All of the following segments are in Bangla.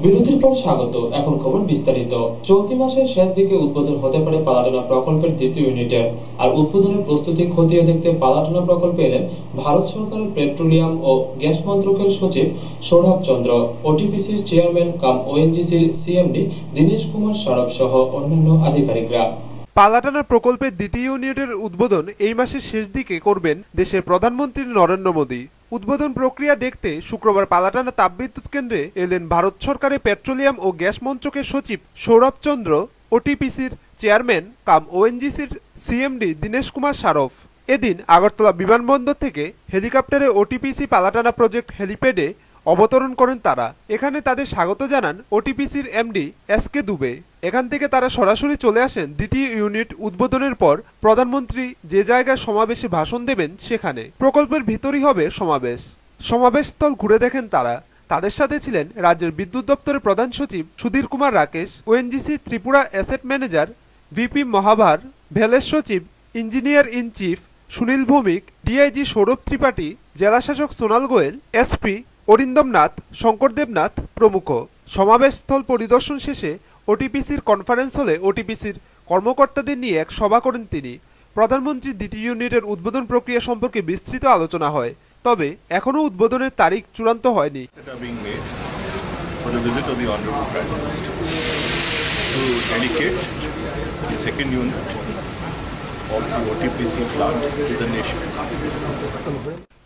বিরতির পর স্বাগত। এখন খবর বিস্তারিত। চলতি মাসের শেষ দিকে উদ্বোধন হতে পারে পালাটানা প্রকল্পের দ্বিতীয় ইউনিটের। আর উদ্বোধনের প্রস্তুতি খতিয়ে দেখতে পালাটানা প্রকল্পে এলেন ভারত সরকারের পেট্রোলিয়াম ও গ্যাস মন্ত্রকের সচিব সৌরভ চন্দ্র, ওটিপিসির চেয়ারম্যান কাম ওএনজিসির সিএমডি দীনেশ কুমার সারভ সহ অন্যান্য আধিকারিকরা। পালাটানা প্রকল্পের দ্বিতীয় ইউনিটের উদ্বোধন এই মাসের শেষ দিকে করবেন দেশের প্রধানমন্ত্রী নরেন্দ্র মোদী। উদ্বোধন প্রক্রিয়া দেখতে শুক্রবার পালাটানা তাপবিদ্যুৎ কেন্দ্রে এলেন ভারত সরকারের পেট্রোলিয়াম ও গ্যাস মন্ত্রকের সচিব সৌরভ চন্দ্র, ওটিপিসির চেয়ারম্যান কাম ওএনজিসির সিএমডি দীনেশ কুমার সারভ। এদিন আগরতলা বিমানবন্দর থেকে হেলিকপ্টারে ওটিপিসি পালাটানা প্রজেক্ট হেলিপ্যাডে অবতরণ করেন তারা। এখানে তাদের স্বাগত জানান ওটিপিসির এমডি এসকে দুবে। এখান থেকে তারা সরাসরি চলে আসেন দ্বিতীয় ইউনিট উদ্বোধনের পর প্রধানমন্ত্রী যে জায়গায় সমাবেশে ভাষণ দেবেন সেখানে। প্রকল্পের ভিতরই হবে সমাবেশস্থল ঘুরে দেখেন তারা। তাদের সাথে ছিলেন রাজ্যের বিদ্যুৎ দপ্তরের প্রধান সচিব Sudhir Kumar Rakesh, ONGC Tripura asset manager VP Mahabhar, ভ্যালের সচিব engineer in chief Sunil Bhowmik, DIG Sourav Tripathi, জেলাশাসক সোনাল গোয়েল, এসপি অরিন্দম নাথ, শঙ্কর দেবনাথ প্রমুখ। সমাবেশস্থল পরিদর্শন শেষে ওটিপিসির কনফারেন্স হলে ওটিপিসির কর্মকর্তাদের নিয়ে এক সভা করেন তিনি। প্রধানমন্ত্রীর দ্বিতীয় ইউনিটের উদ্বোধন প্রক্রিয়া সম্পর্কে বিস্তৃত আলোচনা হয়, তবে এখনও উদ্বোধনের তারিখ চূড়ান্ত হয়নি।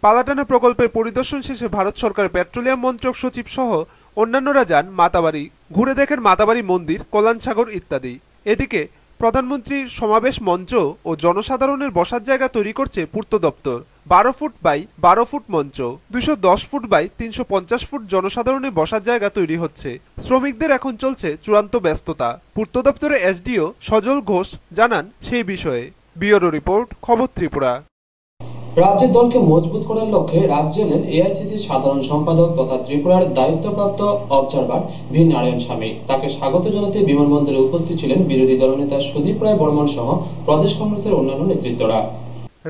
পালাটানা প্রকল্পের পরিদর্শন শেষে ভারত সরকারের পেট্রোলিয়াম মন্ত্রক সচিব সহ অন্যান্যরা যান মাতাবাড়ি, ঘুরে দেখেন মাতাবাড়ি মন্দির, কল্যাণসাগর ইত্যাদি। এদিকে প্রধানমন্ত্রীর সমাবেশ মঞ্চ ও জনসাধারণের বসার জায়গা তৈরি করছে পূর্ত দপ্তর। 12 ফুট বাই 12 ফুট মঞ্চ, 210 ফুট বাই 350 ফুট জনসাধারণের বসার জায়গা তৈরি হচ্ছে। শ্রমিকদের এখন চলছে চূড়ান্ত ব্যস্ততা। পূর্ত দপ্তরের এসডিও সজল ঘোষ জানান সেই বিষয়ে। ব্যুরো রিপোর্ট, খবর ত্রিপুরা। রাজ্যের দলকে মজবুত করার লক্ষ্যে রাজ্যে এলেন এআইসিসির সাধারণ সম্পাদক তথা ত্রিপুরার দায়িত্বপ্রাপ্ত অবজারভার ভি নারায়ণ স্বামী। তাকে স্বাগত জানাতে বিমানবন্দরে উপস্থিত ছিলেন বিরোধী দলনেতা সুদীপ রায় বর্মন সহ প্রদেশ কংগ্রেসের অন্যান্য নেতৃত্বরা।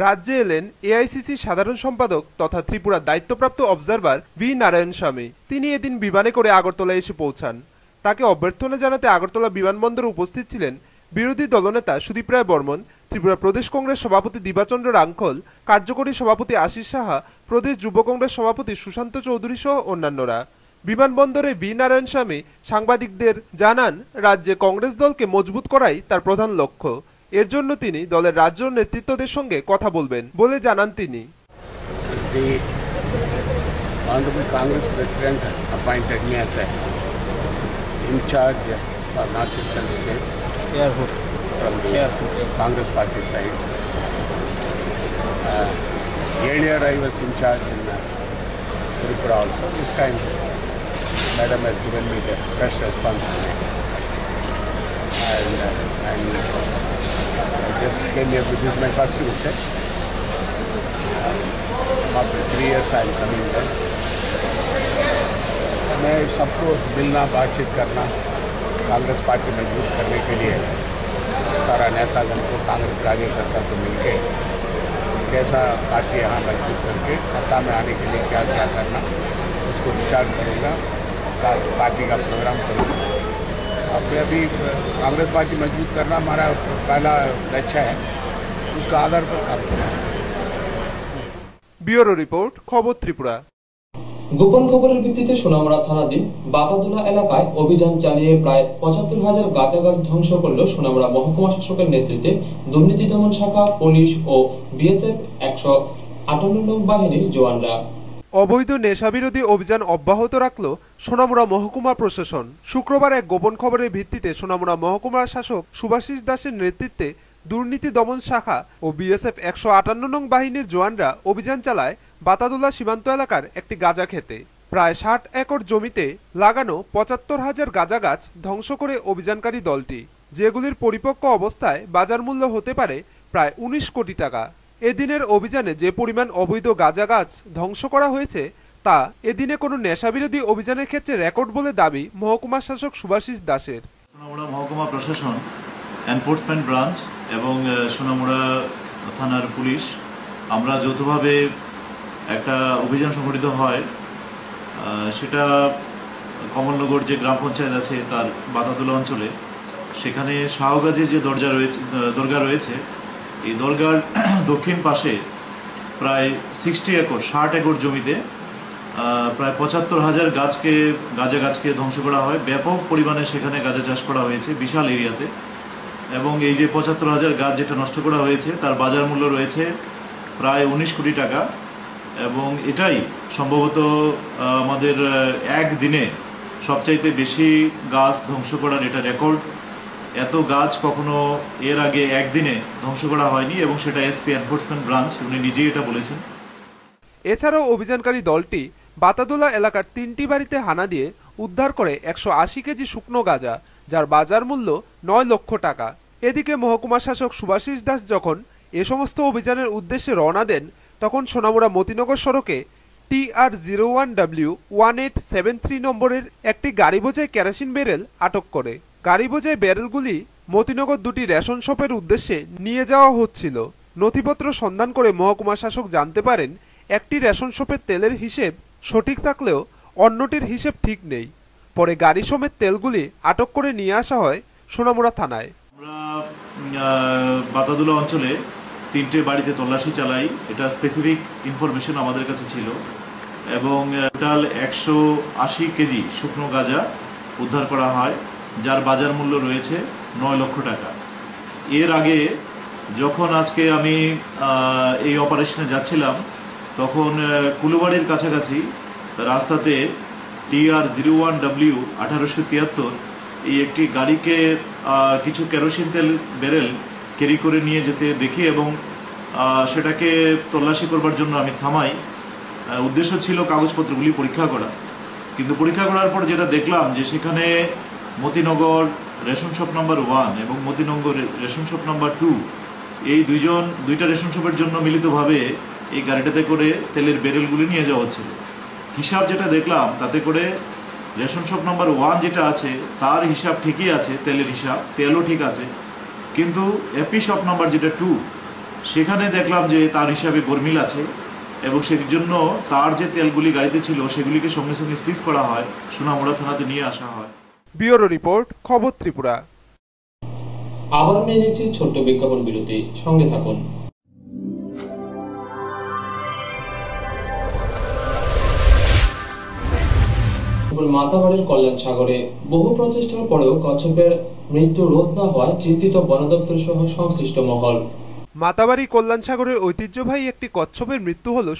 রাজ্যে এলেন এআইসিসির সাধারণ সম্পাদক তথা ত্রিপুরার দায়িত্বপ্রাপ্ত অবজারভার ভি নারায়ণ স্বামী। তিনি এদিন বিমানে করে আগরতলায় এসে পৌঁছান। তাকে অভ্যর্থনা জানাতে আগরতলা বিমানবন্দরে উপস্থিত ছিলেন বিরোধী দলনেতা সুদীপ রায় বর্মন, ত্রিপুরা প্রদেশ কংগ্রেস সভাপতি দিবাচন্দ্র রাংখল, কার্যকরী সভাপতি আশিস সাহা, প্রদেশ যুব কংগ্রেস সভাপতি সুশান্ত চৌধুরী সহ অন্যান্যরা। বিমানবন্দরে ভি নারায়ণ স্বামী সাংবাদিকদের জানান, রাজ্যে কংগ্রেস দলকে মজবুত করাই তার প্রধান লক্ষ্য। এর জন্য তিনি দলের রাজ্য নেতৃত্বদের সঙ্গে কথা বলবেন বলে জানান তিনি। From the Congress party side. Earlier I was in charge in Tripura also. This time Madam has given me the fresh responsibility. And I just came here, this is my first visit. After 3 years I am coming there. मैं सबको मिलना, बातचीत करना, कांग्रेस पार्टी मजबूत करने के लिए सारा नेतागण को, कांग्रेस कार्यकर्ता को मिलके कैसा पार्टी यहाँ मजबूत करके सत्ता में आने के लिए क्या क्या करना उसको विचार करूँगा, पार्टी का प्रोग्राम करूँगा। अभी कांग्रेस पार्टी मजबूत करना हमारा पहला लक्ष्य है, उसका आधार पर काम करना। ব্যুরো রিপোর্ট, খবর ত্রিপুরা। গোপন খবরের ভিত্তিতে সোনামুড়া থানাধীন বাতাদুলা এলাকায় অভিযান চালিয়ে প্রায় ৭৫,০০০ গাঁজা গাছ ধ্বংস করল সোনামুড়া মহকুমা শাসকের নেতৃত্বে দুর্নীতি দমন শাখা, পুলিশ ও বিএসএফ ১৫৮ নং বাহিনীর জওয়ানরা। অবৈধ নেশাবিরোধী অভিযান অব্যাহত রাখল সোনামুড়া মহকুমা প্রশাসন। শুক্রবার এক গোপন খবরের ভিত্তিতে সোনামুড়া মহকুমার শাসক সুভাষিস দাসের নেতৃত্বে দুর্নীতি দমন শাখা ও বিএসএফ ১৫৮ নং বাহিনীর জওয়ানরা অভিযান চালায় বাতাদুলা সীমান্ত এলাকার একটি গাঁজা খেতে। প্রায় ৬০ একর জমিতে লাগানো ৭৫,০০০ গাঁজা গাছ ধ্বংস করে অভিযানকারী দলটি, যেগুলির পরিপক্ক অবস্থায় বাজার মূল্য হতে পারে প্রায় ১৯ কোটি টাকা। এদিনের অভিযানে যে পরিমাণ অবৈধ গাঁজা গাছ ধ্বংস করা হয়েছে তা এদিনে কোনো নেশাবিরোধী অভিযানের ক্ষেত্রে রেকর্ড বলে দাবি মহকুমা শাসক সুভাষিস দাসের। সোনামুড়া মহকুমা প্রশাসন, এনফোর্সমেন্ট ব্রাঞ্চ এবং সোনামুড়া থানার পুলিশ আমরা যৌথভাবে একটা অভিযান সংগঠিত হয়। সেটা কমলনগর যে গ্রাম পঞ্চায়েত আছে তার বাতাদুলা অঞ্চলে, সেখানে শাহগাজে যে দরগা রয়েছে, এই দরগার দক্ষিণ পাশে প্রায় 60 একর জমিতে প্রায় 75,000 গাঁজা গাছকে ধ্বংস করা হয়। ব্যাপক পরিমাণে সেখানে গাঁজা চাষ করা হয়েছে বিশাল এরিয়াতে, এবং এই যে 75,000 গাছ যেটা নষ্ট করা হয়েছে তার বাজার মূল্য রয়েছে প্রায় 19 কোটি টাকা, এবং এটাই সম্ভবত আমাদের একদিনে সবচাইতে বেশি গাছ ধ্বংস করার এটা রেকর্ড। এত গাছ কখনো এর আগে একদিনে ধ্বংস করা হয়নি, এবং সেটা এসপি এনফোর্সমেন্ট ব্রাঞ্চ উনি নিজেই এটা বলেছেন। এছাড়াও অভিযানকারী দলটি বাতাদোলা এলাকার 3টি বাড়িতে হানা দিয়ে উদ্ধার করে 180 কেজি শুকনো গাঁজা, যার বাজার মূল্য 9 লক্ষ টাকা। এদিকে মহকুমা শাসক সুভাষিস দাস যখন এ সমস্ত অভিযানের উদ্দেশ্যে রওনা দেন, তখন সোনামুড়া মতিনগর সড়কে TR01W1873 নম্বরের একটি গাড়ি বোঝাই কেরোসিন ব্যারেল আটক করে। গাড়ি বোঝাই ব্যারেলগুলি মতিনগর দুটি রেশন শপের উদ্দেশ্যে নিয়ে যাওয়া হচ্ছিল। নথিপত্র সন্ধান করে মহকুমা শাসক জানতে পারেন একটি রেশন শপের তেলের হিসেব সঠিক থাকলেও অন্যটির হিসেব ঠিক নেই। পরে গাড়ি সমেত তেলগুলি আটক করে নিয়ে আসা হয় সোনামুড়া থানায়। আমরা বাতাদুলা অঞ্চলে 3টে বাড়িতে তল্লাশি চালাই, এটা স্পেসিফিক ইনফরমেশন আমাদের কাছে ছিল, এবং টোটাল 180 কেজি শুকনো গাঁজা উদ্ধার করা হয়, যার বাজার মূল্য রয়েছে 9 লক্ষ টাকা। এর আগে যখন আজকে আমি এই অপারেশনে যাচ্ছিলাম, তখন কুলুবাড়ির কাছাকাছি রাস্তাতে TR01W1873 এই একটি গাড়িকে কিছু কেরোসিন তেল ব্যারেল ক্যারি করে নিয়ে যেতে দেখি, এবং সেটাকে তল্লাশি করবার জন্য আমি থামাই। উদ্দেশ্য ছিল কাগজপত্রগুলি পরীক্ষা করা, কিন্তু পরীক্ষা করার পর যেটা দেখলাম যে সেখানে মতিনগর রেশন শপ নাম্বার 1 এবং মতিনগর রেশন শপ নাম্বার 2 এই দুইটা রেশন শপের জন্য মিলিতভাবে এই গাড়িটাতে করে তেলের ব্যারেলগুলি নিয়ে যাওয়া হচ্ছিল। হিসাব যেটা দেখলাম তাতে করে রেশন শপ নাম্বার 1 যেটা আছে তার হিসাব ঠিকই আছে, তেলের হিসাব, তেলও ঠিক আছে, কিন্তু এপি শপ নাম্বার যেটা 2 সেখানে দেখলাম যে তার হিসাবে গরমিল আছে, এবং সেই জন্য তার যে তেলগুলি গাড়িতে ছিল সেগুলিকে সঙ্গে সঙ্গে সিজ করা হয়, সোনামুড়া থানাতে নিয়ে আসা হয়। ব্যুরো রিপোর্ট, খবর ত্রিপুরা। আবার নিয়ে নিচ্ছি ছোট্ট বিজ্ঞাপন বিরতি, সঙ্গে থাকুন। মাতাবাড়ির কল্যাণ সাগরে বহু প্রচেষ্টার পরেও কচ্ছপের মৃত্যু রোধ না হওয়ায় চিন্তিত বন দপ্তর সহ সংশ্লিষ্ট মহল। মাতাবাড়ি কল্যাণ সাগরের ঐতিহ্যবাহী একটি কচ্ছপের মৃত্যু হলো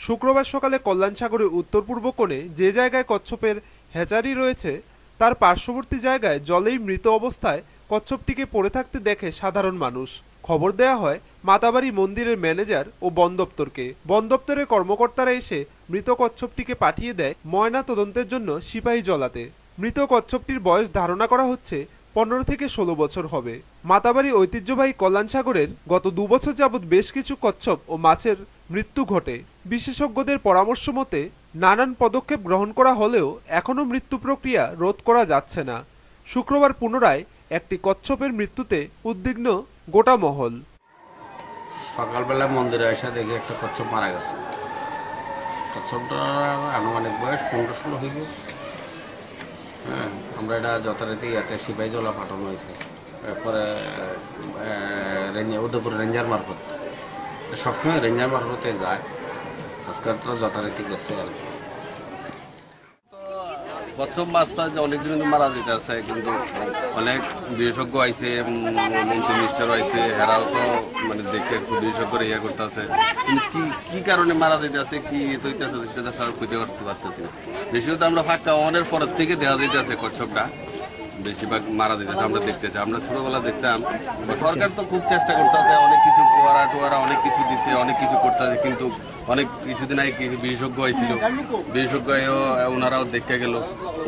শুক্রবার সকালে কল্যাণ সাগরের উত্তর পূর্ব কোণে যে জায়গায় কচ্ছপের হ্যাচারি রয়েছে তার পার্শ্ববর্তী জায়গায় জলেই মৃত অবস্থায় কচ্ছপটিকে পড়ে থাকতে দেখে সাধারণ মানুষ। খবর দেয়া হয় মাতাবাড়ি মন্দিরের ম্যানেজার ও বন দপ্তরকে। বন দপ্তরের কর্মকর্তারা এসে মৃত কচ্ছপটিকে পাঠিয়ে দেয় ময়না তদন্তের জন্য সিপাহী জলাতে। মৃত কচ্ছপটির বয়স ধারণা করা হচ্ছে 15 থেকে 16 বছর হবে। মাতাবাড়ি ঐতিহ্যবাহী কল্যাণ সাগরের গত 2 বছর যাবৎ বেশ কিছু কচ্ছপ ও মাছের মৃত্যু ঘটে। বিশেষজ্ঞদের পরামর্শ মতে নানান পদক্ষেপ গ্রহণ করা হলেও এখনও মৃত্যু প্রক্রিয়া রোধ করা যাচ্ছে না। শুক্রবার পুনরায় একটি কচ্ছপের মৃত্যুতে উদ্বিগ্ন গোটা মহল। সকালবেলা মন্দিরে এসে দেখি একটা কচ্ছপ মারা গেছে। কচ্ছপটার আনুমানিক বয়স 15-16 হইব। হ্যাঁ, আমরা এটা যথারীতি এতে সিপাহী জলা পাঠানো হয়েছে। এরপরে উদয়পুর রেঞ্জার মারফত, সবসময় রেঞ্জার মারফতে যায়, আজকালটা যথারীতি গেছে আর কি। কচ্ছপ মাছটা অনেক দিন মারা যেতে আছে, কিন্তু অনেক বিশেষজ্ঞ আইছে, মিনিস্টারও আইছে, এরাও তো মানে দেখে খুব বিশেষজ্ঞ ইয়ে করতে আছে, কিন্তু কি কারণে মারা যেতে আছে, কি তৈতেছে সেটা খুঁজে করতে পারতেছি না। বেশিরভাগ আমরা ফাঁকা অনের পরের থেকে দেখা যেতে আছে কচ্ছপটা বেশিরভাগ মারা যেতেছে, আমরা দেখতেছি। আমরা ছোটবেলা দেখতাম, সরকার তো খুব চেষ্টা করতেছে, অনেক কিছু টোয়ারা অনেক কিছু দিছে, অনেক কিছু করতেছে, কিন্তু অনেক কিছুদিন আগে বিশেষজ্ঞ হয়েছিল, বিশেষজ্ঞ ওনারাও দেখে গেল,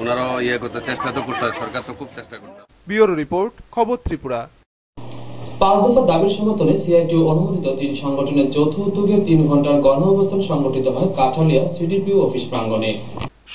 ওনারাও ইয়ে করতে চেষ্টা তো করতে, সরকার তো খুব চেষ্টা করতে। ব্যুরো রিপোর্ট, খবর ত্রিপুরা। 5 দফা দাবির সমর্থনে সিআইটিউ অনুমোদিত 3 সংগঠনের যৌথ উদ্যোগে 3 ঘন্টার গণ অবস্থান সংগঠিত হয় কাঠালিয়া সিডিপিও অফিস প্রাঙ্গণে।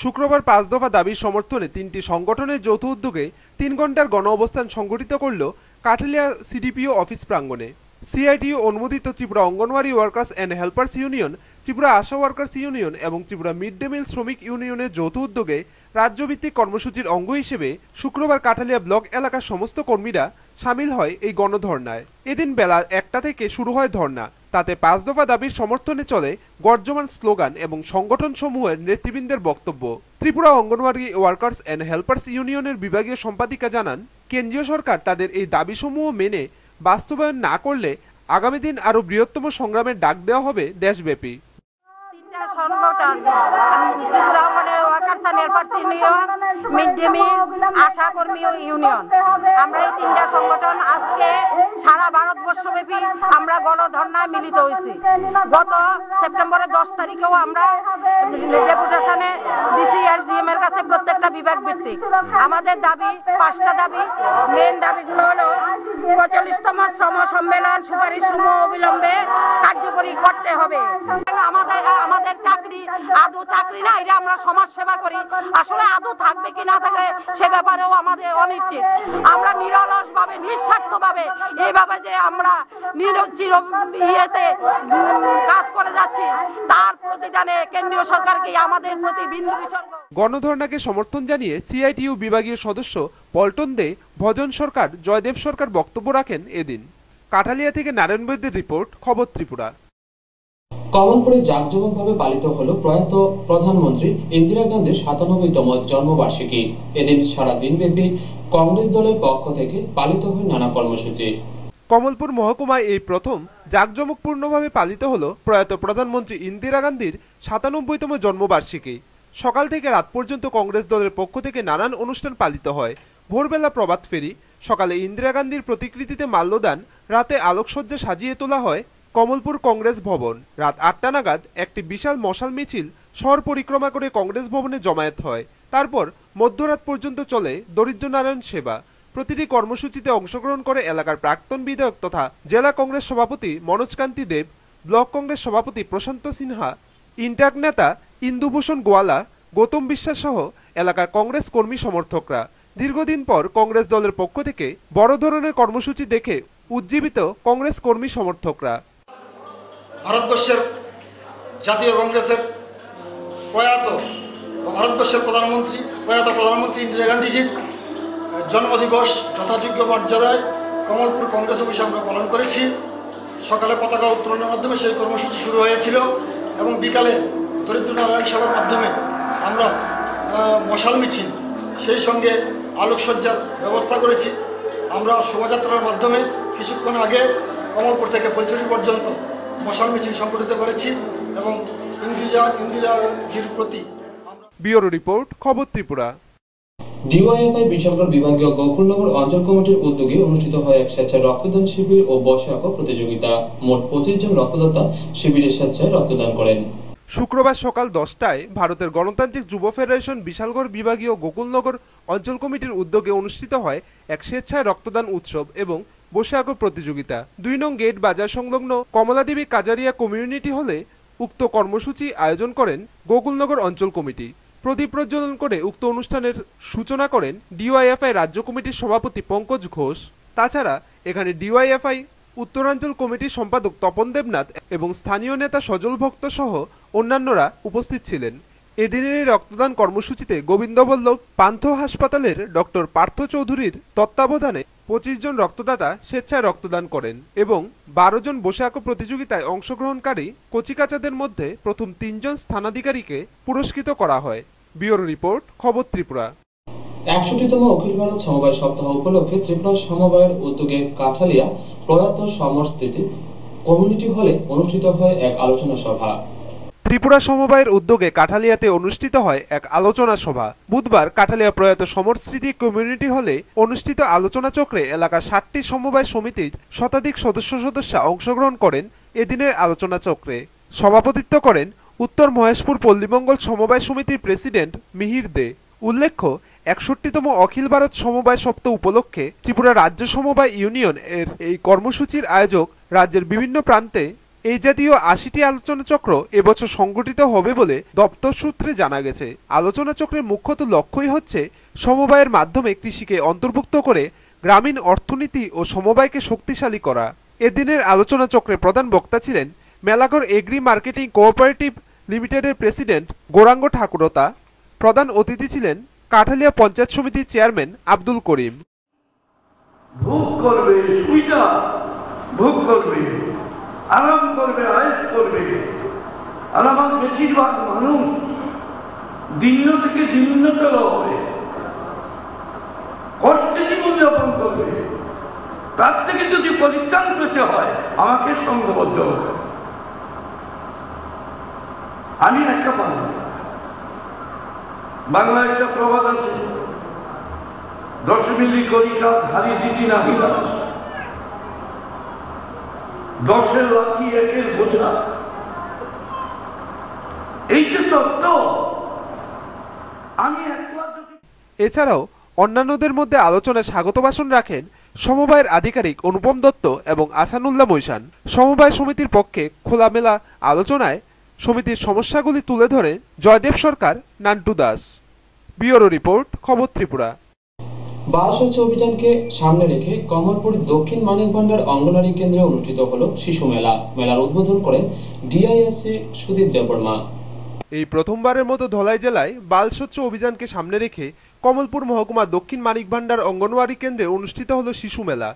শুক্রবার 5 দফা দাবির সমর্থনে 3টি সংগঠনের যৌথ উদ্যোগে 3 ঘন্টার গণ অবস্থান সংগঠিত করল কাঠালিয়া সিডিপিও অফিস প্রাঙ্গণে। সিআইটিউ অনুমোদিত Tripura anganwadi workers and helpers union Tripura Asha workers union এবং ত্রিপুরা মিড ডে মিল শ্রমিক ইউনিয়নের যৌথ উদ্যোগে রাজ্যভিত্তিক কর্মসূচির অঙ্গ হিসেবে শুক্রবার কাঠালিয়া ব্লক এলাকার সমস্ত কর্মীরা সামিল হয় এই গণধর্নায়। এদিন বেলা 1টা থেকে শুরু হয় ধর্না। তাতে 5 দফা দাবির সমর্থনে চলে গর্জমান স্লোগান এবং সংগঠন সমূহের নেতৃবৃন্দের বক্তব্য। Tripura anganwadi workers and helpers ইউনিয়নের বিভাগীয় সম্পাদিকা জানান, কেন্দ্রীয় সরকার তাদের এই দাবিসমূহ মেনে বাস্তবায়ন না করলে আগামী দিন আরো বৃহত্তম সংগ্রামের ডাক দেওয়া হবে দেশব্যাপী। সংগঠন Tripura workers and helpers union, mid day meal, ASHA কর্মী ইউনিয়ন, আমরা এই 3টা সংগঠন আজকে সারা ভারতবর্ষব্যাপী আমরা গণধর্নায় মিলিত হয়েছি। গত সেপ্টেম্বরের 10 তারিখেও আমরা ডেপুটেশনে ডিসি এসডিএম এর কাছে প্রত্যেকটা বিভাগ ভিত্তিক আমাদের দাবি 5টা দাবি। মেন দাবিগুলো হলো 45তম শ্রম সম্মেলন সুপারিশ সমূহ অবিলম্বে কার্যকরী করতে হবে। আমাদের চাকরি আদৌ চাকরি না, এটা আমরা সমাজ সেবা করি, আসলে আদৌ থাকবে কি না থাকবে সে ব্যাপারেও আমাদের অনিশ্চিত। আমরা নিরলস ভাবে নিঃস্বার্থ ভাবে এইভাবে যে আমরা ইয়েতে কাজ করে যাচ্ছি, তার প্রতিদানে কেন্দ্রীয় সরকারকে আমাদের প্রতি বিন্দু বিসর্গ। গণধর্নাকে সমর্থন জানিয়ে সিআইটিইউ বিভাগীয় সদস্য পল্টন দে, ভজন সরকার, জয়দেব সরকার বক্তব্য রাখেন এদিন। কাঠালিয়া থেকে নারায়ণ বৈদ্যের রিপোর্ট, খবর ত্রিপুরা। কমলপুরে জাঁকজমকভাবে পালিত হলো প্রয়াত প্রধানমন্ত্রী ইন্দিরা গান্ধীর 97তম জন্মবার্ষিকী। এদিন সারা দিনব্যাপী কংগ্রেস দলের পক্ষ থেকে পালিত হয় নানা কর্মসূচি। কমলপুর মহকুমায় এই প্রথম জাঁকজমকপূর্ণভাবে পালিত হলো প্রয়াত প্রধানমন্ত্রী ইন্দিরা গান্ধীর 97তম জন্মবার্ষিকী। সকাল থেকে রাত পর্যন্ত কংগ্রেস দলের পক্ষ থেকে নানান অনুষ্ঠান পালিত হয়। ভোরবেলা প্রভাত ফেরি, সকালে ইন্দিরা গান্ধীর প্রতিকৃতিতে মাল্যদান, রাতে আলোকসজ্জা সাজিয়ে তোলা হয় কমলপুর কংগ্রেস ভবন। রাত 8টা নাগাদ একটি বিশাল মশাল মিছিল শহর পরিক্রমা করে কংগ্রেস ভবনে জমায়েত হয়। তারপর মধ্যরাত পর্যন্ত চলে দরিদ্র নারায়ণ সেবা। প্রতিটি কর্মসূচিতে অংশগ্রহণ করে এলাকার প্রাক্তন বিধায়ক তথা জেলা কংগ্রেস সভাপতি মনোজ কান্তি দেব, ব্লক কংগ্রেস সভাপতি প্রশান্ত সিনহা, ইন্টাক নেতা ইন্দুভূষণ গোয়ালা, গৌতম বিশ্বাস সহ এলাকার কংগ্রেস কর্মী সমর্থকরা। দীর্ঘদিন পর কংগ্রেস দলের পক্ষ থেকে বড় ধরনের কর্মসূচি দেখে উজ্জীবিত কংগ্রেস কর্মী সমর্থকরা। ভারতবর্ষের জাতীয় কংগ্রেসের প্রয়াত ভারতবর্ষের প্রয়াত প্রধানমন্ত্রী ইন্দিরা গান্ধীজির জন্মদিবস যথাযোগ্য মর্যাদায় কমলপুর কংগ্রেস অফিসে আমরা পালন করেছি। সকালে পতাকা উত্তোলনের মাধ্যমে সেই কর্মসূচি শুরু হয়েছিল এবং বিকালে দরিদ্র নারায়ণ সেবার মাধ্যমে আমরা মশাল মিছিল, সেই সঙ্গে আলোকসজ্জার ব্যবস্থা করেছি। আমরা শোভাযাত্রার মাধ্যমে কিছুক্ষণ আগে কমলপুর থেকে ফুলচুরি পর্যন্ত মশাল মিছিল সংগঠিত করেছি এবং ইন্দিরাজির প্রতি। ব্যুরো রিপোর্ট, খবর ত্রিপুরা। ডিওয়াইএফআই বিশালগড় বিভাগীয় গোকুলনগর অঞ্চল কমিটির উদ্যোগে অনুষ্ঠিত হয় এক স্বেচ্ছায় রক্তদান শিবির ও বসে আঁকা প্রতিযোগিতা। মোট 25 জন রক্তদাতা শিবিরে স্বেচ্ছায় রক্তদান করেন। শুক্রবার সকাল 10টায় ভারতের গণতান্ত্রিক যুব ফেডারেশন বিশালগড় বিভাগীয় গোকুলনগর অঞ্চল কমিটির উদ্যোগে অনুষ্ঠিত হয় এক স্বেচ্ছায় রক্তদান উৎসব এবং বসে আঁকা প্রতিযোগিতা। 2 নং গেট বাজার সংলগ্ন কমলাদেবী কাজারিয়া কমিউনিটি হলে উক্ত কর্মসূচি আয়োজন করেন গোকুলনগর অঞ্চল কমিটি। প্রদীপ প্রজ্বলন করে উক্ত অনুষ্ঠানের সূচনা করেন ডিওয়াইএফআই রাজ্য কমিটির সভাপতি পঙ্কজ ঘোষ। তাছাড়া এখানে ডিওয়াইএফআই উত্তরাঞ্চল কমিটির সম্পাদক তপন দেবনাথ এবং স্থানীয় নেতা সজল ভক্ত সহ অন্যান্যরা উপস্থিত ছিলেন। এদিনের এই রক্তদান কর্মসূচিতে গোবিন্দবল্লভ পান্থ হাসপাতালের ডক্টর পার্থ চৌধুরীর তত্ত্বাবধানে 25 জন রক্তদাতা স্বেচ্ছায় রক্তদান করেন এবং 12 জন বসে আঁকা প্রতিযোগিতায় অংশগ্রহণকারী কচিকাচাদের মধ্যে প্রথম 3 জন স্থানাধিকারীকে পুরস্কৃত করা হয়। ব্যুরো রিপোর্ট, খবর ত্রিপুরা। 61তম অখিল ভারত সমবায় সপ্তাহ উপলক্ষে ত্রিপুরা সমবায়ের উদ্যোগে কাঠালিয়া প্রয়াত সমর স্মৃতি কমিউনিটি হলে অনুষ্ঠিত হয় এক আলোচনা সভা। ত্রিপুরা সমবায়ের উদ্যোগে কাঠালিয়াতে অনুষ্ঠিত হয় এক আলোচনা সভা। বুধবার কাঠালিয়া প্রয়াত সমর স্মৃতি কমিউনিটি হলে অনুষ্ঠিত আলোচনা চক্রে এলাকার 60টি সমবায় সমিতির শতাধিক সদস্যা অংশগ্রহণ করেন। এদিনের আলোচনা চক্রে সভাপতিত্ব করেন উত্তর মহেশপুর পল্লীমঙ্গল সমবায় সমিতির প্রেসিডেন্ট মিহির দে। উল্লেখ্য, 61তম অখিল ভারত সমবায় সপ্তাহ উপলক্ষে ত্রিপুরা রাজ্য সমবায় ইউনিয়ন এর এই কর্মসূচির আয়োজক রাজ্যের বিভিন্ন প্রান্তে এই জাতীয় 80টি আলোচনা চক্র এবছর সংগঠিত হবে বলে দপ্তর সূত্রে জানা গেছে। আলোচনা চক্রের মুখ্যত লক্ষ্যই হচ্ছে সমবায়ের মাধ্যমে কৃষিকে অন্তর্ভুক্ত করে গ্রামীণ অর্থনীতি ও সমবায়কে শক্তিশালী করা। এদিনের আলোচনা চক্রে প্রধান বক্তা ছিলেন মেলাঘর এগ্রি মার্কেটিং কোঅপারেটিভ লিমিটেডের প্রেসিডেন্ট গৌরাঙ্গ ঠাকুরতা। প্রধান অতিথি ছিলেন কাঠালিয়া পঞ্চায়েত সমিতির চেয়ারম্যান আব্দুল করিম। ভোগ করবে, সুবিধা ভোগ করবে, আরাম করবে, আয়েশ করবে। আর আমার বেশিরভাগ মানুষ দিন থেকে দিনতর হবে, কষ্টে জীবনযাপন করবে। তার থেকে যদি পরিত্রাণ পেতে হয় আমাকে সংঘবদ্ধ হতে হবে। আমি একা পারব। বাংলায় একটা প্রবাদ আছে, 10 মিলি করিকাত হারি দিতি না বিলাস, 10-এর লাঠি 1-এর বোঝা। এই যে তত্ত্ব, আমি একলা যদি। এছাড়াও অন্যান্যদের মধ্যে আলোচনায় স্বাগত ভাষণ রাখেন সমবায়ের আধিকারিক অনুপম দত্ত এবং আসানুল্লাহ মৈশান। সমবায় সমিতির পক্ষে খোলামেলা আলোচনায় সমিতির সমস্যাগুলি তুলে ধরেন জয়দেব সরকার, নান্টু দাস। ব্যুরো রিপোর্ট, খবর ত্রিপুরা। 12 অভিযানকে সামনে রেখে কমলপুর দক্ষিণ মানিক ভান্ডার অঙ্গনারী কেন্দ্রে অনুষ্ঠিত হলো শিশু মেলা। মেলার উদ্বোধন করেন ডিআইএসসি সুদীপ দেববর্মা। এই প্রথমবারের মতো ধলাই জেলায় বাল স্বচ্ছ অভিযানকে সামনে রেখে কমলপুর মহকুমা দক্ষিণ মানিক ভান্ডার অঙ্গনওয়াড়ি কেন্দ্রে অনুষ্ঠিত হলো শিশু মেলা।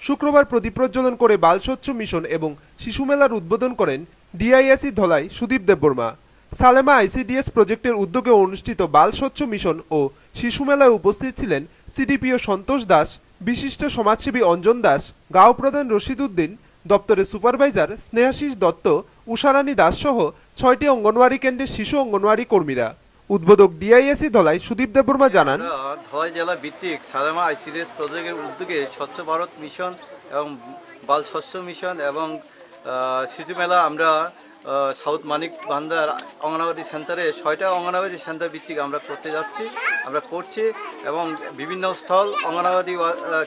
শুক্রবার প্রদীপ প্রজ্বলন করে বাল স্বচ্ছ মিশন এবং শিশু মেলার উদ্বোধন করেন ডিআইএসসি ধলাই সুদীপ দেববর্মা। সালেমা আইসিডিএস প্রজেক্টের উদ্যোগে অনুষ্ঠিত বাল স্বচ্ছ মিশন ও শিশু মেলায় উপস্থিত ছিলেন সিডিপিও সন্তোষ দাস, বিশিষ্ট সমাজসেবী অঞ্জন দাস, গাঁও প্রধান রশিদ উদ্দিন, দপ্তরের সুপারভাইজার স্নেহাশিস দত্ত, উষারানী দাস সহ 6টি অঙ্গনওয়াড়ি কেন্দ্রের শিশু অঙ্গনওয়াড়ি কর্মীরা। উদ্বোধক ডিআইএসসি ধলাই সুদীপ দেববর্মা জানান, ধলাই জেলা ভিত্তিক সালেমা আইসিডিএস প্রজেক্টের উদ্যোগে স্বচ্ছ ভারত মিশন এবং বাল স্বচ্ছ মিশন এবং শিশু মেলা আমরা সাউথ মানিক ভান্ডার অঙ্গনওয়াড়ি সেন্টারে 6টা অঙ্গনওয়াড়ি সেন্টার ভিত্তিক আমরা করছি এবং বিভিন্ন স্থল অঙ্গনওয়াড়ি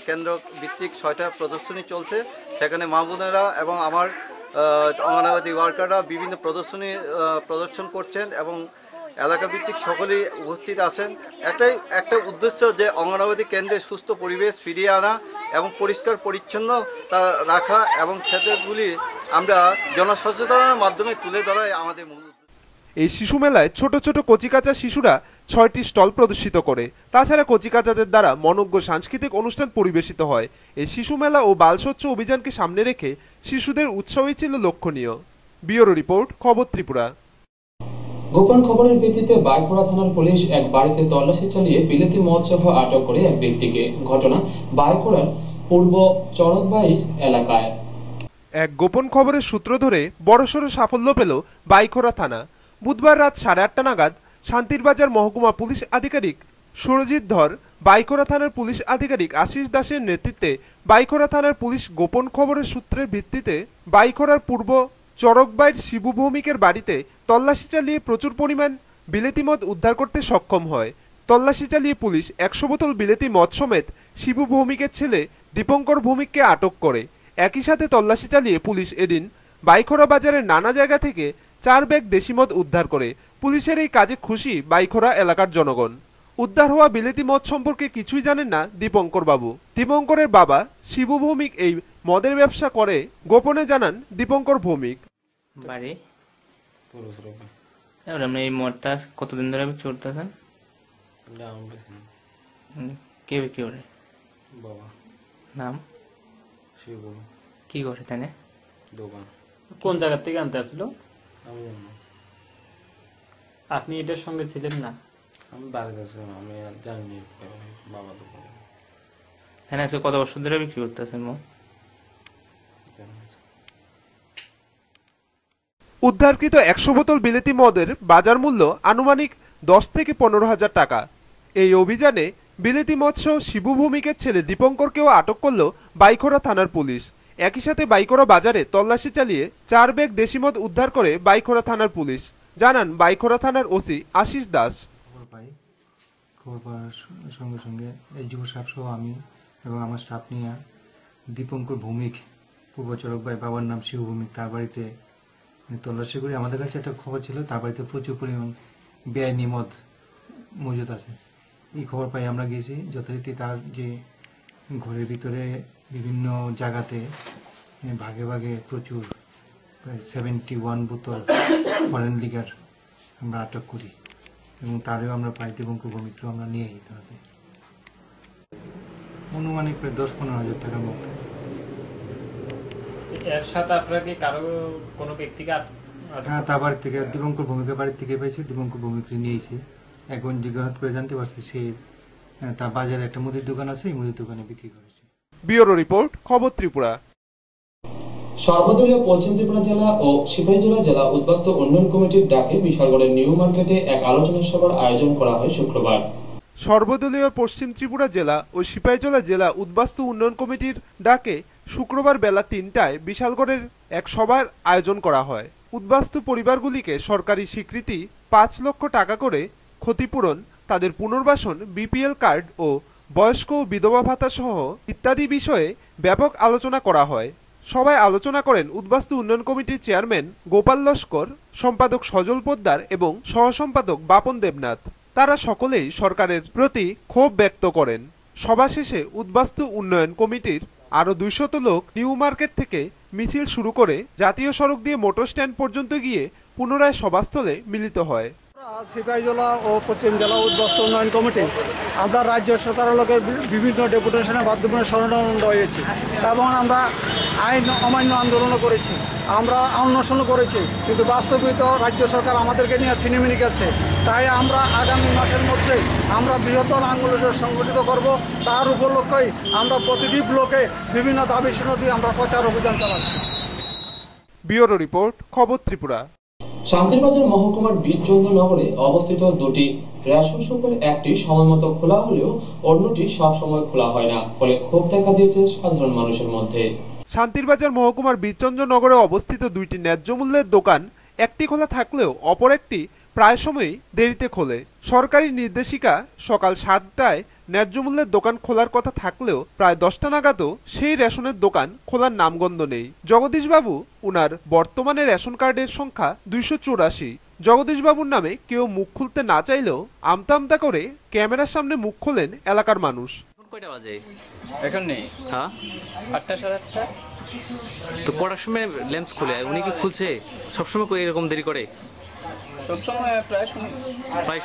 কেন্দ্র ভিত্তিক 6টা প্রদর্শনী চলছে। সেখানে মা বোনেরা এবং আমার অঙ্গনওয়াড়ি ওয়ার্কাররা বিভিন্ন প্রদর্শনী প্রদর্শন করছেন এবং এলাকা ভিত্তিক সকলেই উপস্থিত আছেন। একটা উদ্দেশ্য যে অঙ্গনওয়াড়ি কেন্দ্রে সুস্থ পরিবেশ ফিরিয়ে আনা এবং পরিষ্কার পরিচ্ছন্নতা রাখা এবং ছেলেগুলি আমরা জনসচেতনতার মাধ্যমে তুলে ধরাই আমাদের মূল। এই শিশু মেলায় ছোট ছোট কচিকাঁচা শিশুরা 6টি স্টল প্রদর্শিত করে। তাছাড়া কচিকাঁচাদের দ্বারা মনোজ্ঞ সাংস্কৃতিক অনুষ্ঠান পরিবেশিত হয়। এই শিশু মেলা ও বাল স্বচ্ছ অভিযানকে সামনে রেখে শিশুদের উৎসাহই ছিল লক্ষণীয়। ব্যুরো রিপোর্ট, খবর ত্রিপুরা। গোপন খবরের ভিত্তিতে বাইখোড়া থানার পুলিশ এক বাড়িতে তল্লাশি চালিয়ে বিলেতি মদসহ আটক করে এক ব্যক্তিকে। ঘটনা বাইখোড়ার পূর্ব চরকবাইর এলাকায়। এক গোপন খবরের সূত্র ধরে বড়সড় সাফল্য পেল বাইখোড়া থানা। বুধবার রাত 8:30 নাগাদ শান্তিরবাজার মহকুমা পুলিশ আধিকারিক সুরজিৎ ধর, বাইখোড়া থানার পুলিশ আধিকারিক আশিস দাসের নেতৃত্বে বাইখোড়া থানার পুলিশ গোপন খবরের সূত্রের ভিত্তিতে বাইখোড়ার পূর্ব চরকবাইর শিবু ভৌমিকের বাড়িতে তল্লাশি চালিয়ে প্রচুর পরিমাণ বিলেতি মদ উদ্ধার করতে সক্ষম হয়। তল্লাশি চালিয়ে পুলিশ 100 বোতল বিলেতি মদ সমেত শিবু ভৌমিকের ছেলে দীপঙ্কর ভৌমিককে আটক করে। একই সাথে তল্লাশি চালিয়ে পুলিশ এদিন বাইখোড়া বাজারের নানা জায়গা থেকে 4 ব্যাগ দেশি মদ উদ্ধার করে। পুলিশের এই কাজে খুশি বাইখোড়া এলাকার জনগণ। উদ্ধার হওয়া বিলেতি মদ সম্পর্কে কিছুই জানেন না দীপঙ্কর বাবু। দীপঙ্করের বাবা শিবু ভৌমিক এই মদের ব্যবসা করে গোপনে জানান দীপঙ্কর ভৌমিক। বাড়ি আপনি এই মদটা কতদিন ধরে চলতেছেন? কে বিক্রি করে? বাবা। নাম? শিবু। কি করে তাই? দোকান। কোন জায়গা থেকে আনতে আসলো? আমি জানি। আপনি এটার সঙ্গে ছিলেন না? আমি বাড়িতে ছিলাম, আমি জানি বাবা দোকান। হ্যাঁ, আজকে কত বছর ধরে বিক্রি করতেছেন মদ? উদ্ধারকৃত 100 বোতল বিলেতি মদের বাজার মূল্য আনুমানিক 10 থেকে 15,000 টাকা। এই অভিযানে বিলেতি মদ সহ শিবু ভৌমিকের ছেলে দীপঙ্করকেও আটক করল বাইখোড়া থানার পুলিশ। একই সাথে বাইখোড়া বাজারে তল্লাশি চালিয়ে 4 ব্যাগ দেশি মদ উদ্ধার করে বাইখোড়া থানার পুলিশ, জানান বাইখোড়া থানার ওসি আশিস দাস। খবর পাওয়ার সঙ্গে সঙ্গে এই যুব সাহেব সহ আমি এবং আমার স্টাফ নিয়ে দীপঙ্কর ভৌমিক, পূর্ব চরকবাই, বাবার নাম শিবু ভৌমিক, তার বাড়িতে তল্লাশি করি। আমাদের কাছে একটা খবর ছিল তার বাড়িতে প্রচুর পরিমাণ বেআইনি মদ মজুদ আছে। এই খবর পাই আমরা গিয়েছি, যথারীতি তার যে ঘরের ভিতরে বিভিন্ন জায়গাতে ভাগে ভাগে প্রচুর প্রায় 71 বোতল ফরেন লিগার আমরা আটক করি এবং তারও আমরা প্রায় দীপঙ্কর ভৌমিককেও আমরা নিয়ে যেতে হবে। অনুমানিক প্রায় 10-15 হাজার টাকার মতো। এর সাথে আপনারা কি কারো কোনো ব্যক্তিকে হ্যাঁ, তার বাড়ি থেকে দীপঙ্কর ভৌমিকের বাড়ি থেকে পেয়েছে, দীপঙ্কর ভৌমিককে নিয়েছে। এখন জিজ্ঞাসা করে জানতে পারছি সে তার বাজারে একটা মুদির দোকান আছে, এই মুদির দোকানে বিক্রি করেছে। ব্যুরো রিপোর্ট, খবর ত্রিপুরা। সর্বদলীয় পশ্চিম ত্রিপুরা জেলা ও সিপাহীজলা জেলা উদ্বাস্তু উন্নয়ন কমিটির ডাকে বিশালগড়ের নিউ মার্কেটে এক আলোচনা সভার আয়োজন করা হয় শুক্রবার। সর্বদলীয় পশ্চিম ত্রিপুরা জেলা ও সিপাহীজলা জেলা উদ্বাস্তু উন্নয়ন কমিটির ডাকে শুক্রবার বেলা 3টায় বিশালগড়ের এক সভার আয়োজন করা হয়। উদ্বাস্তু পরিবারগুলিকে সরকারি স্বীকৃতি 5 লক্ষ টাকা করে ক্ষতিপূরণ, তাদের পুনর্বাসন, বিপিএল কার্ড ও বয়স্ক বিধবা ভাতা সহ ইত্যাদি বিষয়ে ব্যাপক আলোচনা করা হয়। সভায় আলোচনা করেন উদ্বাস্তু উন্নয়ন কমিটির চেয়ারম্যান গোপাল লস্কর, সম্পাদক সজল পোদ্দার এবং সহসম্পাদক বাপন দেবনাথ। তারা সকলেই সরকারের প্রতি ক্ষোভ ব্যক্ত করেন। সভা শেষে উদ্বাস্তু উন্নয়ন কমিটির আরও 200 লোক নিউ মার্কেট থেকে মিছিল শুরু করে জাতীয় সড়ক দিয়ে মোটর স্ট্যান্ড পর্যন্ত গিয়ে পুনরায় সভাস্থলে মিলিত হয়। সিপাহীজলা ও পশ্চিম জেলা উদ্বাস্তু উন্নয়ন কমিটি আমরা রাজ্য সরকারের লোকের বিভিন্ন ডেপুটেশনের মাধ্যমে শরণাপন্ন হয়েছি এবং আমরা আইন অমান্য আন্দোলনও করেছি, আমরা অন্বেষণ করেছি, কিন্তু বাস্তবিত রাজ্য সরকার আমাদেরকে নিয়ে ছিনিমিনি গেছে। তাই আমরা আগামী মাসের মধ্যে আমরা বৃহত্তর আন্দোলন সংগঠিত করব। তার উপলক্ষেই আমরা প্রতিটি ব্লকে বিভিন্ন দাবি সনদি আমরা প্রচার অভিযান চালাচ্ছি। ব্যুরো রিপোর্ট, খবর ত্রিপুরা। শান্তিরবাজার মহকুমার বীরচন্দ্রনগরে অবস্থিত দুটি রেশন শপের একটি সময়মতো খোলা হলেও অন্যটি সবসময় খোলা হয় না, ফলে ক্ষোভ দেখা দিয়েছে সাধারণ মানুষের মধ্যে। শান্তিরবাজার মহকুমার বীরচন্দ্রনগরে অবস্থিত দুইটি ন্যায্য মূল্যের দোকান একটি খোলা থাকলেও অপর একটি প্রায় সময়ই দেরিতে খোলে। সরকারি নির্দেশিকা সকাল 7টায় ন্যায্য মূল্যের দোকান খোলার কথা থাকলেও প্রায় 10টা নাগাদও সেই রেশনের দোকান খোলার নামগন্ধ নেই। জগদীশবাবু উনার বর্তমানে রেশন কার্ডের সংখ্যা 284। জগদীশবাবুর নামে কেউ মুখ খুলতে না চাইলেও আমতা আমতা করে ক্যামেরার সামনে মুখ খোলেন এলাকার মানুষ। কয়টা বাজে এখন নেই? হ্যাঁ, 8টা 8:30। তো কটার সময় ল্যাম্পস খুলে? উনি কি খুলছে সবসময় এরকম দেরি করে? সবসময় প্রায়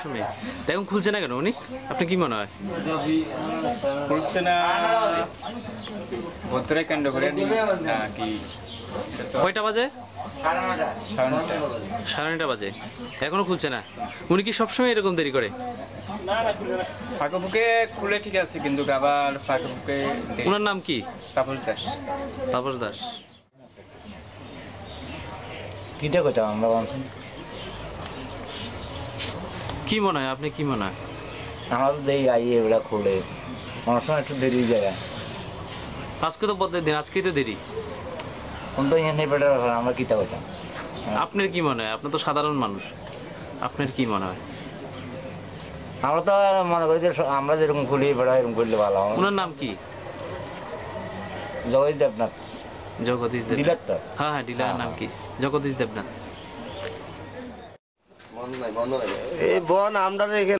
সময়। এখন খুলছে না কেন উনি? আপনি কি মনে হয়? খুলছে না ভদ্রে কাণ্ড করে কি? কয়টা বাজে? 9:30 বাজে, এখনো খুলছে না। উনি কি সবসময় এরকম দেরি করে? ফাঁকে ফুকে খুলে ঠিক আছে, কিন্তু আবার ফাঁকে ফুকে। ওনার নাম কি? তাপস দাস। তাপস দাস। কিটা কইটা আমরা বলছি কি মনে হয়? আপনি কি মনে হয়? আমার তো দেরি আইয়ে এগুলা খুলে অনেক সময় একটু দেরি যায়। আজকে তো বদলের দিন, আজকেই তো দেরি। কোন তো এখানে আমরা কিটা কইটা। আপনার কি মনে হয়? আপনি তো সাধারণ মানুষ, আপনার কি মনে হয়? আমরা তো মনে করি যে আমরা যেরকম খুলি বেড়া এরকম করলে ভালো হয়। ওনার নাম কি? জগদীশ দেবনাথ। জগদীশ দেবনাথ। হ্যাঁ হ্যাঁ, ডিলারের নাম কি? জগদীশ দেবনাথ। এই বন আমরা